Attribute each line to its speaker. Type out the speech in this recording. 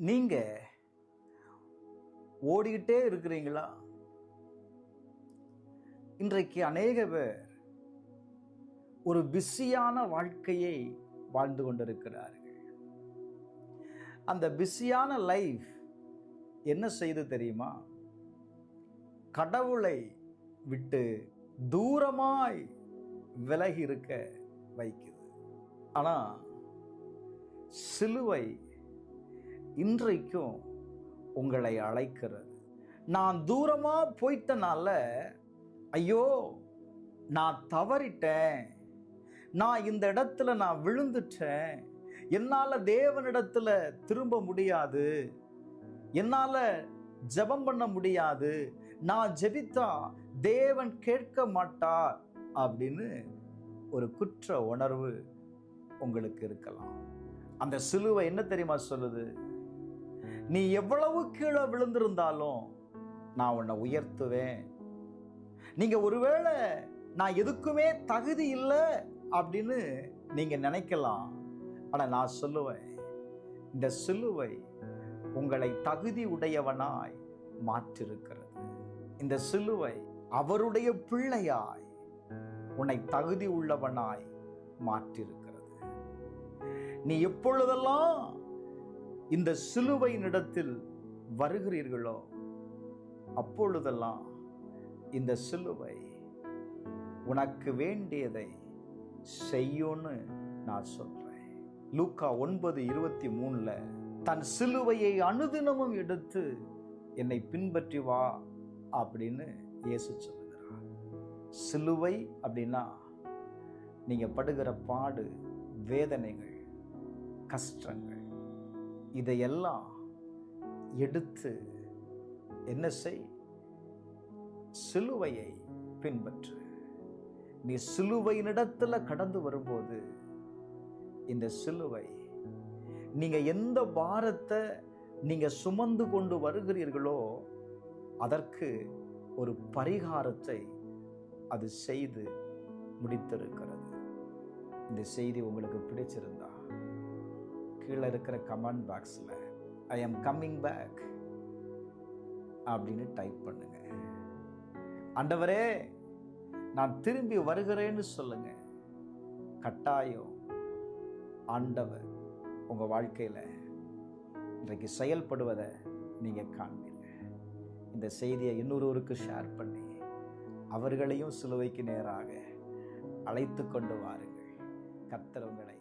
Speaker 1: நீங்க ஓடிக்கிட்டே இருக்கிறீங்களா? இன்றைக்கு அநேக பேர் ஒரு பிஸியான வாழ்க்கையை வாழ்ந்து கொண்டிருக்கிறார்கள். அந்த பிஸியான லைஃப் என்ன செய்து தெரியுமா? கடவுளை விட்டு தூரமாய் விலகி இருக்க வைக்குது. ஆனா சிலுவை இன்றைக்கும் உங்களை அழைக்கிறது. நான் தூரமா போயிட்டனால ஐயோ நான் தவறிட்டேன், நான் இந்த இடத்துல நான் விழுந்துட்டேன், என்னால தேவனிடத்துல திரும்ப முடியாது, என்னால ஜெபம் பண்ண முடியாது, நான் ஜெபித்தா தேவன் கேட்க மாட்டார் அப்படின்னு ஒரு குற்ற உணர்வு உங்களுக்கு இருக்கலாம். அந்த சிலுவை என்ன தெரியுமா சொல்லுது? நீ எவ்வளவு கீழே விழுந்திருந்தாலும் நான் உன்னை உயர்த்துவேன். நீங்க ஒருவேளை நான் எதுக்குமே தகுதி இல்லை அப்படின்னு நீங்க நினைக்கலாம். ஆனா நான் சொல்லுவேன், இந்த சிலுவை உங்களை தகுதி உடையவனாய் மாற்றிருக்கிறது. இந்த சிலுவை அவருடைய பிள்ளையாய் உன்னை தகுதி உள்ளவனாய் மாற்றிருக்கிறது. நீ எப்பொழுதெல்லாம் இந்த சிலுவையினிடத்தில் வருகிறீர்களோ அப்பொழுதெல்லாம் இந்த சிலுவை உனக்கு வேண்டியதை செய்யும்னு நான் சொல்றேன். லூக்கா 9:23 தன் சிலுவையை அனுதினமும் எடுத்து என்னை பின்பற்றி வா அப்படின்னு இயேசு சொல்லுகிறார். சிலுவை அப்படின்னா நீங்க படுகிற பாடு, வேதனைகள், கஷ்டங்கள், இதையெல்லாம் எடுத்து என்ன செய்? சிலுவையை பின்பற்று. நீ சிலுவையினிடத்துல கடந்து வரும்போது இந்த சிலுவை நீங்க எந்த பாரத்தை நீங்க சுமந்து கொண்டு வருகிறீர்களோ அதற்கு ஒரு பரிகாரத்தை அது செய்து முடித்திருக்கிறது. இந்த செய்தி உங்களுக்கு பிடிச்சிருந்தா கீழே இருக்கிற கமெண்ட் பாக்ஸ்ல ஐ எம் கம்மிங் பேக் அப்படின்னு டைப் பண்ணுங்க. ஆண்டவரே நான் திரும்பி வருகிறேன்னு சொல்லுங்க. கட்டாயம் ஆண்டவர் உங்க வாழ்க்கையில இன்றைக்கு செயல்படுவதை நீங்க காண்பீங்க. இந்த செய்தியை இன்னொருவருக்கு ஷேர் பண்ணி அவர்களையும் சிலுவைக்கு நேராக அழைத்து கொண்டு வாருங்கள். கர்த்தர் உங்களை